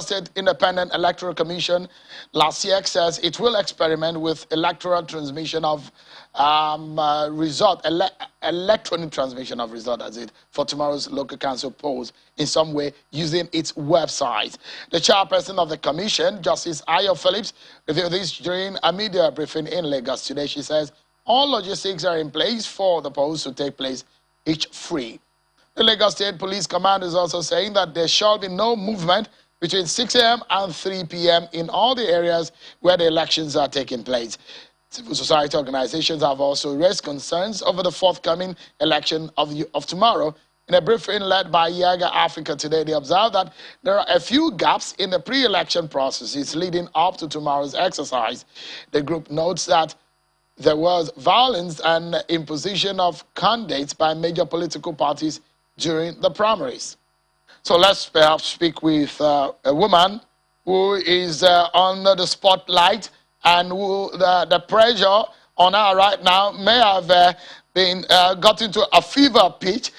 Lagos State Independent Electoral Commission, LASIEC, says it will experiment with electoral transmission of electronic transmission of result, as it, for tomorrow's local council polls in some way using its website. The chairperson of the commission, Justice Ayo Phillips, revealed this during a media briefing in Lagos today. She says all logistics are in place for the polls to take place each free. The Lagos State Police Command is also saying that there shall be no movement between 6 a.m. and 3 p.m. in all the areas where the elections are taking place. Civil society organizations have also raised concerns over the forthcoming election of tomorrow. In a briefing led by Yaga Africa today, they observed that there are a few gaps in the pre-election processes leading up to tomorrow's exercise. The group notes that there was violence and imposition of candidates by major political parties during the primaries. So let's perhaps speak with a woman who is under the spotlight and who the pressure on her right now may have got into a fever pitch.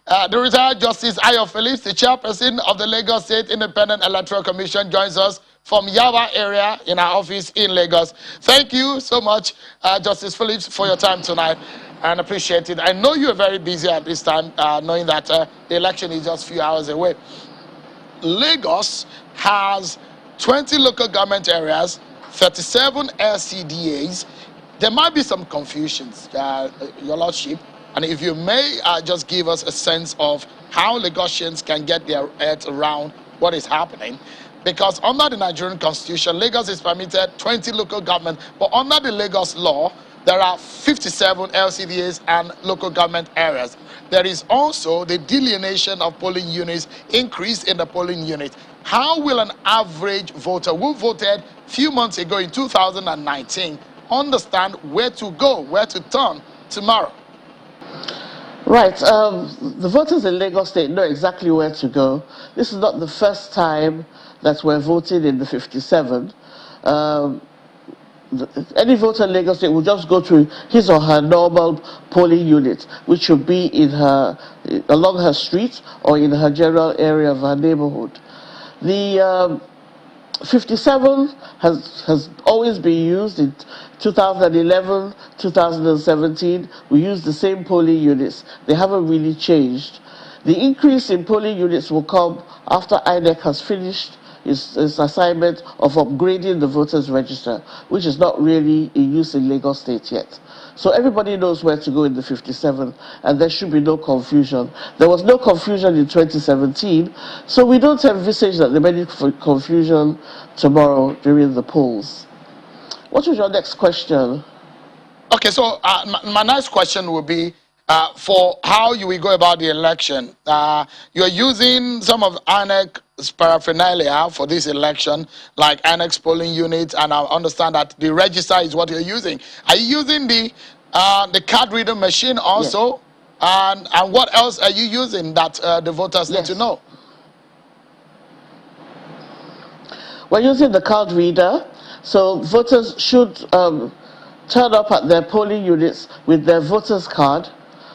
The retired Justice Ayo Phillips, the chairperson of the Lagos State Independent Electoral Commission, joins us from Yaba area in our office in Lagos. Thank you so much, Justice Phillips, for your time tonight, and appreciate it. I know you're very busy at this time, knowing that the election is just a few hours away. Lagos has 20 local government areas, 37 LCDAs. There might be some confusions, Your Lordship, and if you may just give us a sense of how Lagosians can get their heads around what is happening. Because under the Nigerian Constitution, Lagos is permitted 20 local government, but under the Lagos law, there are 57 LCDAs and local government areas. There is also the delineation of polling units, increase in the polling unit. How will an average voter who voted a few months ago in 2019 understand where to go, where to turn tomorrow? Right. The voters in Lagos State know exactly where to go. This is not the first time that we're voting in the 57. Any voter in Lagos State will just go to his or her normal polling unit, which will be in along her street or in her general area of her neighborhood. The 57 has always been used. In 2011, 2017, we used the same polling units. They haven't really changed. The increase in polling units will come after INEC has finished its assignment of upgrading the voters register, which is not really in use in Lagos State yet. So everybody knows where to go in the 57, and there should be no confusion. There was no confusion in 2017, so we don't envisage that there may be confusion tomorrow during the polls. What was your next question? Okay, so my next question will be for how you will go about the election. You're using some of INEC's paraphernalia for this election, like INEC's polling units, and I understand that the register is what you're using. Are you using the card reader machine also? Yes. And what else are you using that the voters need to know? We're using the card reader, so voters should turn up at their polling units with their voter's card,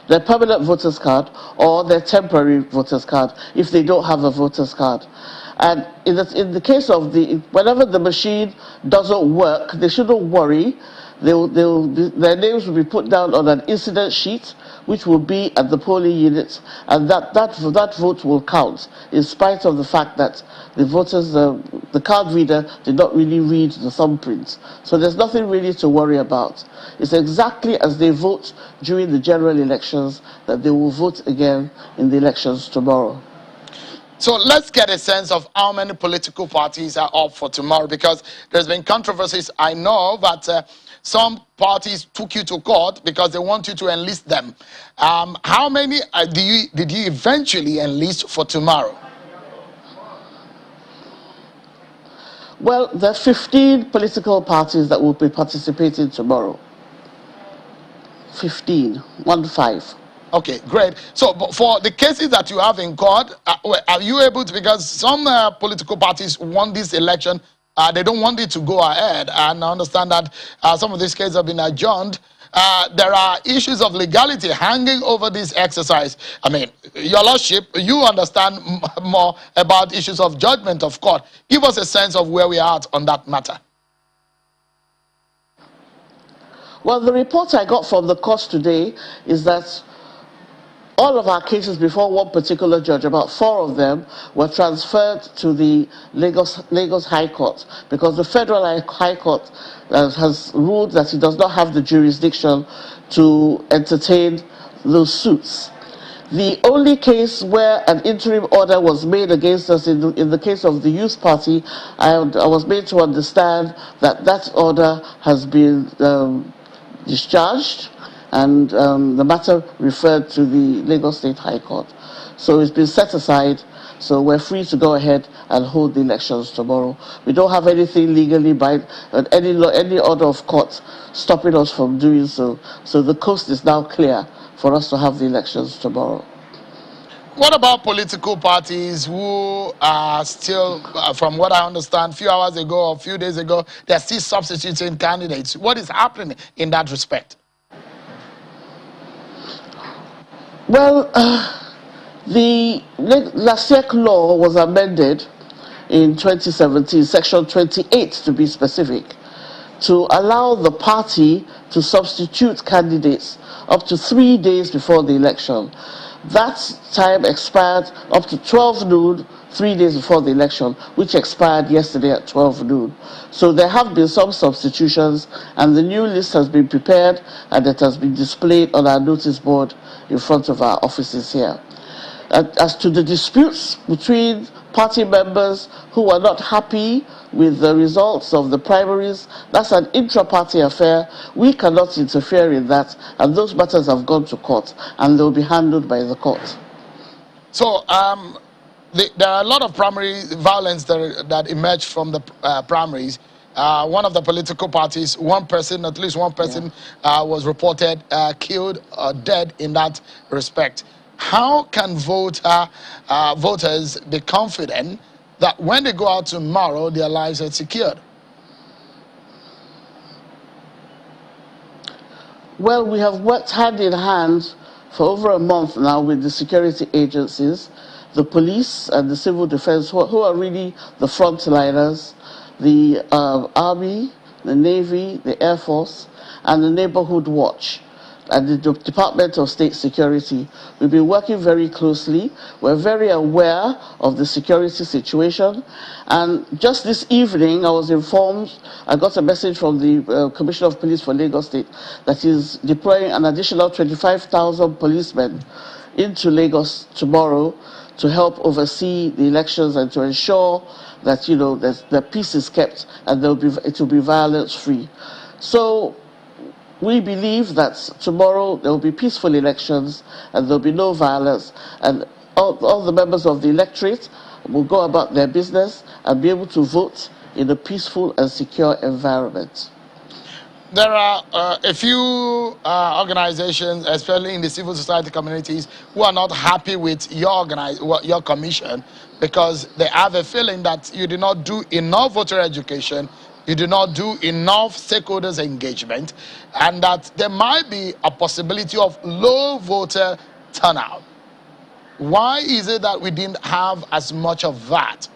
their permanent voter's card, or their temporary voter's card if they don't have a voter's card. And in the case of whenever the machine doesn't work, they shouldn't worry. Their names will be put down on an incident sheet, which will be at the polling units, and that vote will count, in spite of the fact that the card reader did not really read the thumbprint. So there's nothing really to worry about. It's exactly as they vote during the general elections that they will vote again in the elections tomorrow. So let's get a sense of how many political parties are up for tomorrow, because there's been controversies. I know that some parties took you to court because they want you to enlist them. How many did you eventually enlist for tomorrow? Well, there are 15 political parties that will be participating tomorrow. 15. Okay, great. So for the cases that you have in court, are you able to, because some political parties want this election, they don't want it to go ahead, and I understand that some of these cases have been adjourned. there are issues of legality hanging over this exercise. I mean, Your Lordship, you understand more about issues of judgment of court. Give us a sense of where we are at on that matter. Well, the report I got from the court today is that all of our cases before one particular judge, about 4 of them, were transferred to the Lagos High Court because the Federal High Court has ruled that it does not have the jurisdiction to entertain those suits. The only case where an interim order was made against us in the case of the Youth Party, I was made to understand that that order has been discharged, and the matter referred to the Lagos State High Court. So it's been set aside, so we're free to go ahead and hold the elections tomorrow. We don't have anything legally by any order of court stopping us from doing so. So the coast is now clear for us to have the elections tomorrow. What about political parties who are still, from what I understand, a few hours ago or a few days ago, they're still substituting candidates? What is happening in that respect? Well, the LASIEC law was amended in 2017, Section 28 to be specific, to allow the party to substitute candidates up to 3 days before the election. That time expired up to 12 noon, 3 days before the election, which expired yesterday at 12 noon. So there have been some substitutions, and the new list has been prepared and it has been displayed on our notice board in front of our offices here. As to the disputes between party members who are not happy with the results of the primaries, that's an intra-party affair. We cannot interfere in that, and those matters have gone to court, and they'll be handled by the court. So, there are a lot of primary violence that emerged from the primaries. One of the political parties, at least one person, was reported killed or dead in that respect. How can voters be confident that when they go out tomorrow, their lives are secured? Well, we have worked hand in hand for over a month now with the security agencies, the police and the civil defense, who are really the frontliners, the Army, the Navy, the Air Force, and the Neighborhood Watch, and the Department of State Security. We've been working very closely. We're very aware of the security situation. And just this evening, I was informed, I got a message from the Commissioner of Police for Lagos State that he's deploying an additional 25,000 policemen into Lagos tomorrow to help oversee the elections and to ensure that, you know, the peace is kept and it will be violence-free. So we believe that tomorrow there will be peaceful elections and there will be no violence, and all the members of the electorate will go about their business and be able to vote in a peaceful and secure environment. There are a few organizations, especially in the civil society communities, who are not happy with your commission because they have a feeling that you did not do enough voter education, you do not do enough stakeholders engagement, and that there might be a possibility of low voter turnout. Why is it that we didn't have as much of that?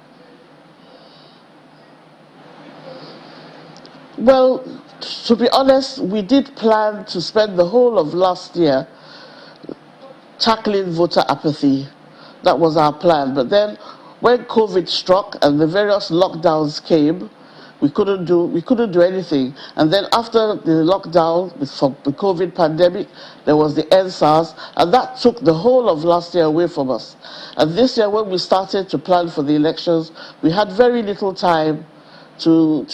Well, to be honest, we did plan to spend the whole of last year tackling voter apathy. That was our plan. But then when COVID struck and the various lockdowns came, we couldn't do anything. And then after the lockdown for the COVID pandemic, there was the EndSARS, and that took the whole of last year away from us. And this year, when we started to plan for the elections, we had very little time to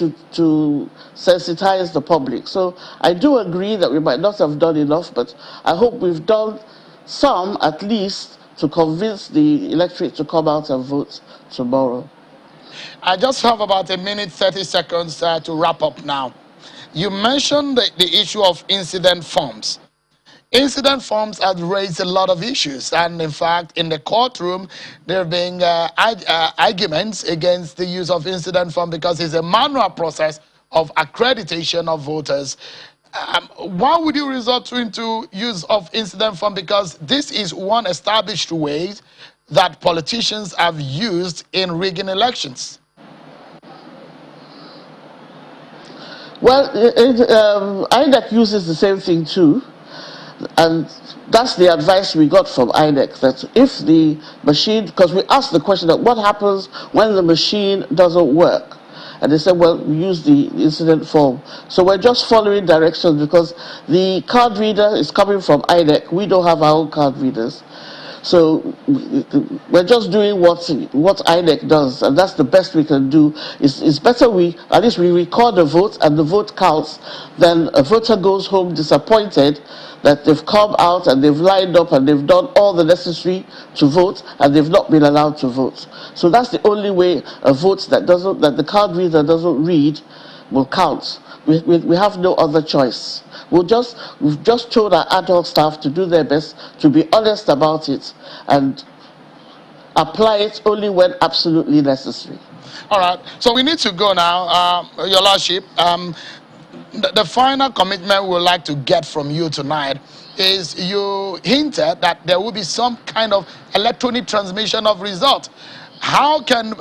sensitize the public. So I do agree that we might not have done enough, but I hope we've done some, at least, to convince the electorate to come out and vote tomorrow. I just have about a minute, 30 seconds to wrap up now. You mentioned the issue of incident forms. Incident forms have raised a lot of issues, and in fact, in the courtroom, there have been arguments against the use of incident form because it's a manual process of accreditation of voters. Why would you resort into use of incident form? Because this is one established way that politicians have used in rigging elections. Well, INEC uses the same thing too, and that's the advice we got from INEC, that if the machine, because we asked the question that what happens when the machine doesn't work, and they said, well, we use the incident form. So we're just following directions because the card reader is coming from INEC. We don't have our own card readers. So we're just doing what INEC does, and that's the best we can do. It's better at least we record the vote and the vote counts, then a voter goes home disappointed that they've come out and they've lined up and they've done all the necessary to vote and they've not been allowed to vote. So that's the only way a vote that the card reader doesn't read will count. We have no other choice. We've just told our adult staff to do their best, to be honest about it, and apply it only when absolutely necessary. All right, so we need to go now. Your Lordship, the final commitment we would like to get from you tonight is you hinted that there will be some kind of electronic transmission of results. How can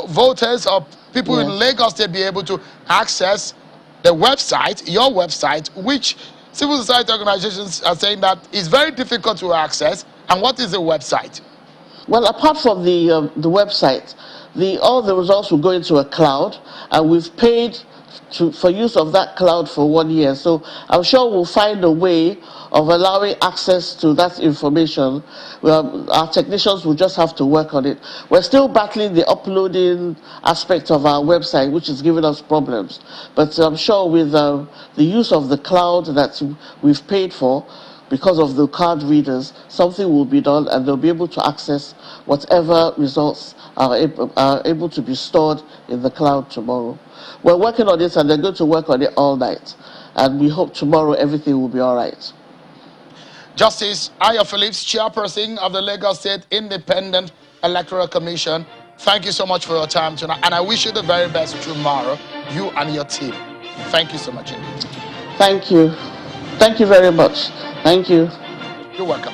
voters or people in Lagos State be able to access the website, your website, which civil society organizations are saying that is very difficult to access? And what is the website? Well, apart from the website, all the results will go into a cloud, and we've paid for use of that cloud for 1 year. So I'm sure we'll find a way of allowing access to that information. Our technicians will just have to work on it. We're still battling the uploading aspect of our website, which is giving us problems. But I'm sure with the use of the cloud that we've paid for, because of the card readers, something will be done and they'll be able to access whatever results are able to be stored in the cloud tomorrow. We're working on it and they're going to work on it all night. And we hope tomorrow everything will be all right. Justice Ayo Phillips, chairperson of the Lagos State Independent Electoral Commission, thank you so much for your time tonight. And I wish you the very best tomorrow, you and your team. Thank you so much indeed. Thank you. Thank you very much. Thank you. You're welcome.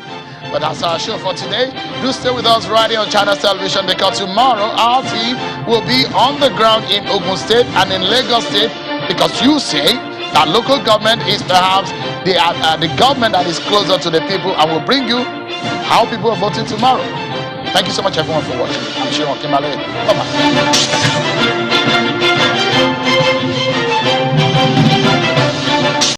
But that's our show for today. Do stay with us right here on Channels Television, because tomorrow our team will be on the ground in Ogun State and in Lagos State, because you say that local government is perhaps the government that is closer to the people, and will bring you how people are voting tomorrow. Thank you so much, everyone, for watching. I'm Shiro Kimale. Bye-bye.